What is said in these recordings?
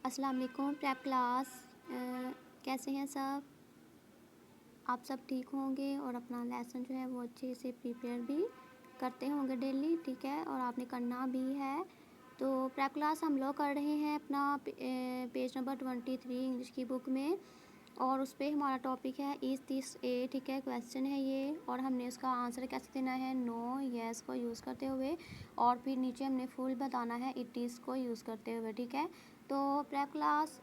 अस्सलाम वालेकुम prep class. कैसे हैं सब? आप सब ठीक होंगे और अपना लेसन जो है वो अच्छे से प्रिपेयर भी करते होंगे डेली, ठीक है, और आपने करना भी है। तो प्रेप क्लास हम लोग कर रहे हैं अपना पेज नंबर 23 इंग्लिश की बुक में, और उस पर हमारा टॉपिक है इज़ दिस ए, ठीक है, क्वेश्चन है ये, और हमने उसका आंसर कैसे देना है, नो यस को यूज़ करते हुए, और फिर नीचे हमने फुल बताना है इट इज़ को यूज़ करते हुए, ठीक है। तो प्रेप क्लास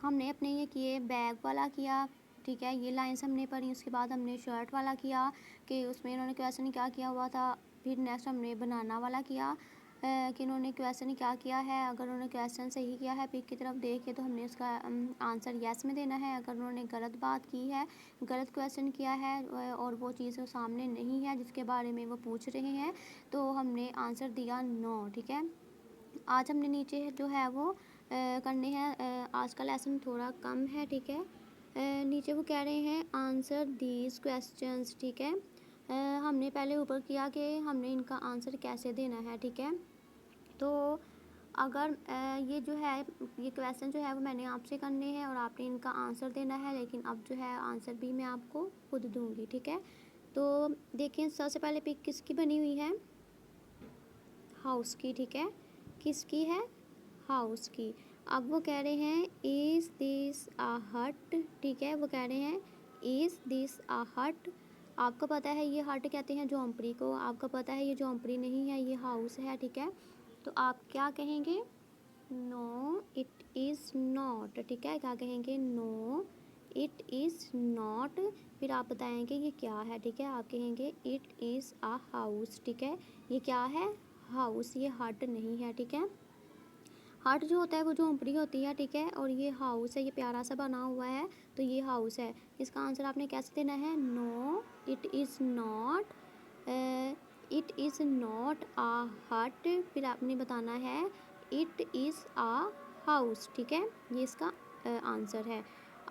हमने अपने ये किए बैग वाला किया, ठीक है, ये लाइंस हमने पढ़ी। उसके बाद हमने शर्ट वाला किया कि उसमें इन्होंने क्वेश्चन क्या किया हुआ था। फिर नेक्स्ट हमने बनाना वाला किया कि इन्होंने क्वेश्चन क्या किया है। अगर उन्होंने क्वेश्चन सही किया है पिक की तरफ देख के तो हमने उसका आंसर यस में देना है। अगर उन्होंने गलत बात की है, गलत क्वेश्चन किया है और वो चीज़ सामने नहीं है जिसके बारे में वो पूछ रहे हैं, तो हमने आंसर दिया नो, ठीक है। आज हमने नीचे जो है वो करने हैं। आज का लेसन थोड़ा कम है, ठीक है। नीचे वो कह रहे हैं आंसर दीज क्वेश्चंस, ठीक है। हमने पहले ऊपर किया कि हमने इनका आंसर कैसे देना है, ठीक है। तो अगर ये जो है ये क्वेश्चन जो है वो मैंने आपसे करने हैं और आपने इनका आंसर देना है, लेकिन अब जो है आंसर भी मैं आपको खुद दूंगी, ठीक है। तो देखिए सबसे पहले पिक किसकी बनी हुई है, हाउस की, ठीक है। किसकी है, हाउस की। अब वो कह रहे हैं इज़ दिस आ हट, ठीक है। वो कह रहे हैं इज़ दिस आ हट। आपको पता है ये हट कहते हैं झोंपड़ी को, आपको पता है ये झोंपड़ी नहीं है, ये हाउस है, ठीक है। तो आप क्या कहेंगे, नो इट इज़ नॉट, ठीक है। क्या कहेंगे, नो इट इज़ नॉट। फिर आप बताएंगे ये क्या है, ठीक है। आप कहेंगे इट इज़ आ हाउस, ठीक है। ये क्या है, हाउस, ये हट नहीं है, ठीक है। हट जो होता है वो झोंपड़ी होती है, ठीक है, और ये हाउस है, ये प्यारा सा बना हुआ है, तो ये हाउस है। इसका आंसर आपने कैसे देना है, no it is not, it is not a hut. फिर आपने बताना है इट इज़ आ हाउस, ठीक है। ये इसका आंसर है।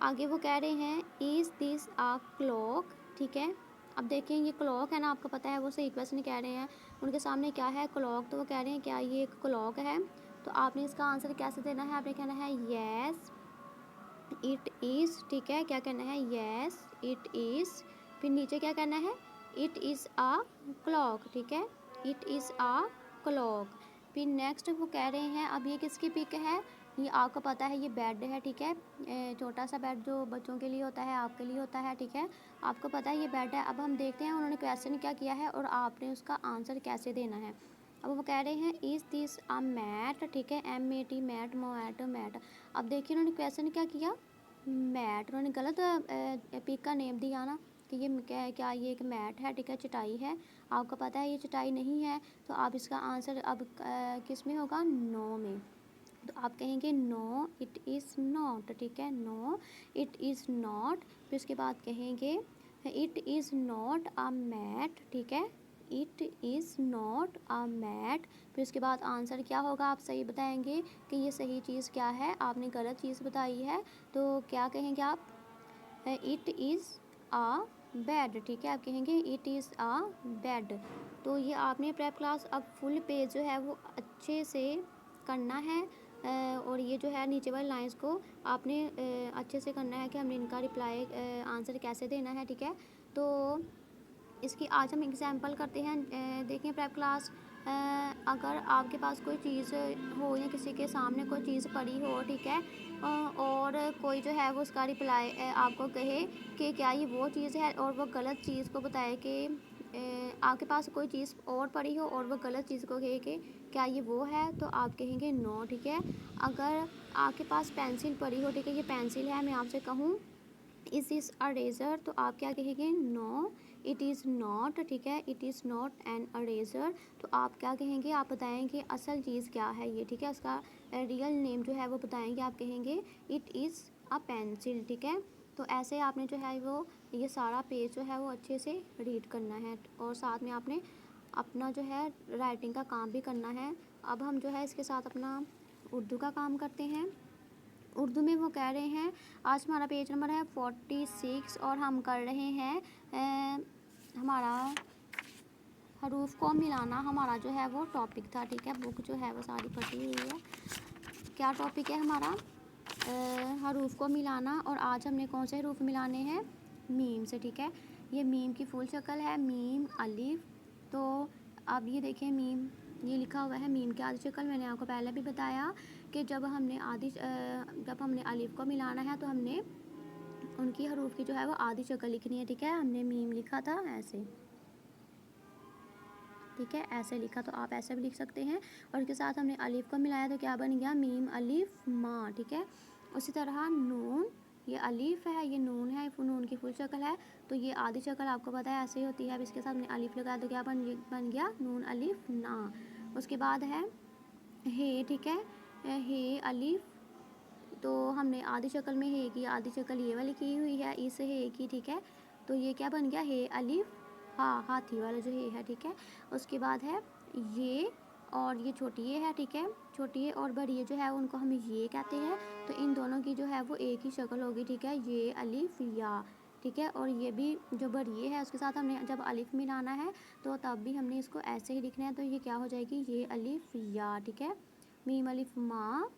आगे वो कह रहे हैं इज़ दिस आ क्लॉक, ठीक है। अब देखें ये क्लॉक है ना, आपको पता है वो सही क्वेश्चन कह रहे हैं। उनके सामने क्या है, क्लॉक, तो वो कह रहे हैं क्या ये एक क्लॉक है। तो आपने इसका आंसर कैसे देना है, आपने कहना है येस इट इज़, ठीक है। क्या कहना है, येस इट इज़। फिर नीचे क्या कहना है, इट इज़ आ क्लॉक, ठीक है, इट इज़ आ क्लॉक। फिर नेक्स्ट वो कह रहे हैं, अब ये किसकी पिक है, ये आपको पता है ये बेड है, ठीक है। छोटा सा बेड जो बच्चों के लिए होता है, आपके लिए होता है, ठीक है। आपको पता है ये बेड है। अब हम देखते हैं उन्होंने क्वेश्चन क्या किया है और आपने उसका आंसर कैसे देना है। अब वो कह रहे हैं इज़ दिस अ मैट, ठीक है, MAT मैट, मोएट मैट। अब देखिए उन्होंने क्वेश्चन क्या किया, मैट। उन्होंने गलत पिक का नेम दिया ना कि ये क्या ये एक मैट है, ठीक है, चटाई है। आपको पता है ये चटाई नहीं है, तो आप इसका आंसर अब किस में होगा, नो में। तो आप कहेंगे नो इट इज़ नॉट, ठीक है, नो इट इज़ नॉट। फिर उसके बाद कहेंगे it is not a mat, ठीक है, it is not a mat. फिर उसके बाद आंसर क्या होगा, आप सही बताएंगे कि ये सही चीज़ क्या है, आपने गलत चीज़ बताई है, तो क्या कहेंगे आप, इट इज़ आ बेड, ठीक है। आप कहेंगे इट इज़ आ बेड। तो ये आपने प्रेप क्लास अब फुल पेज जो है वो अच्छे से करना है, और ये जो है नीचे वाली लाइंस को आपने अच्छे से करना है कि हमने इनका रिप्लाई आंसर कैसे देना है, ठीक है। तो इसकी आज हम एग्जांपल करते हैं। देखें प्रेप क्लास, अगर आपके पास कोई चीज़ हो या किसी के सामने कोई चीज़ पड़ी हो, ठीक है, और कोई जो है वो उसका रिप्लाई आपको कहे कि क्या ये वो चीज़ है, और वो गलत चीज़ को बताए कि आपके पास कोई चीज़ और पड़ी हो और वो गलत चीज़ को कहे कि क्या ये वो है, तो आप कहेंगे नो, ठीक है। अगर आपके पास पेंसिल पड़ी हो, ठीक है, ये पेंसिल है, मैं आपसे कहूँ इज़ दिस अ रेज़र, तो आप क्या कहेंगे, नो इट इज़ नॉट, ठीक है, इट इज़ नॉट एन अरेज़र। तो आप क्या कहेंगे, आप बताएंगे असल चीज़ क्या है ये, ठीक है, उसका रियल नेम जो है वो बताएंगे। आप कहेंगे इट इज़ अ पेंसिल, ठीक है। तो ऐसे आपने जो है वो ये सारा पेज जो है वो अच्छे से रीड करना है, और साथ में आपने अपना जो है राइटिंग का काम भी करना है। अब हम जो है इसके साथ अपना उर्दू का काम करते हैं। उर्दू में वो कह रहे हैं, आज हमारा पेज नंबर है 46 और हम कर रहे हैं हमारा हरूफ को मिलाना, हमारा जो है वो टॉपिक था, ठीक है। बुक जो है वो सारी फटी हुई है, क्या टॉपिक है हमारा? हरूफ को मिलाना। और आज हमने कौन से हरूफ मिलाने हैं? मीम से, ठीक है। ये मीम की फुल शक्ल है, मीम अलिफ। तो अब ये देखें, मीम ये लिखा हुआ है मीम की आधी शक्ल। मैंने आपको पहले भी बताया कि जब हमने अलिफ को मिलाना है तो हमने उनकी हरूफ की जो है वो आधी शक्ल लिखनी है, ठीक है। हमने मीम लिखा था ऐसे, ठीक है, ऐसे लिखा, तो आप ऐसे भी लिख सकते हैं। और इसके साथ हमने अलिफ को मिलाया तो क्या बन गया? मीम अलिफ माँ, ठीक है। उसी तरह नून, ये अलिफ है, ये नून है, नून की फुल शक्ल है, तो ये आधी शक्ल आपको पता है ऐसे ही होती है। अब इसके साथ हमने अलिफ लगाया तो क्या बन गया? नून अलिफ ना। उसके बाद है हे, ठीक है, हे अलिफ। तो हमने आधी शक्ल में हे की आधी शक्ल ये वाली की हुई है इस हे की, ठीक है। तो ये क्या बन गया? हे अलिफ हाँ, हाथी वाला जो हे है, ठीक है। उसके बाद है ये, और ये छोटी ये है, ठीक है। छोटी ये और बड़ी ये जो है उनको हम ये कहते हैं। तो इन दोनों की जो है वो एक ही शक्ल होगी, ठीक है, ये अलिफ या, ठीक है। और ये भी जो बड़ी ये है उसके साथ हमने जब अलिफ मिलाना है तो तब भी हमने इसको ऐसे ही लिखना है। तो ये क्या हो जाएगी? ये अलिफ या, ठीक है। मीम अलिफ माँ,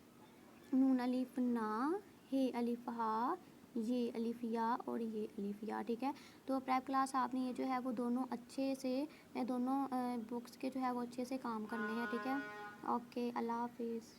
नून अलिफ ना, हे अलिफ हा, ये अलिफ या और ये अलिफ या, ठीक है। तो प्रेप क्लास आपने ये जो है वो दोनों अच्छे से दोनों बुक्स के जो है वो अच्छे से काम करने हैं, ठीक है। ओके, अल्लाह हाफिज़।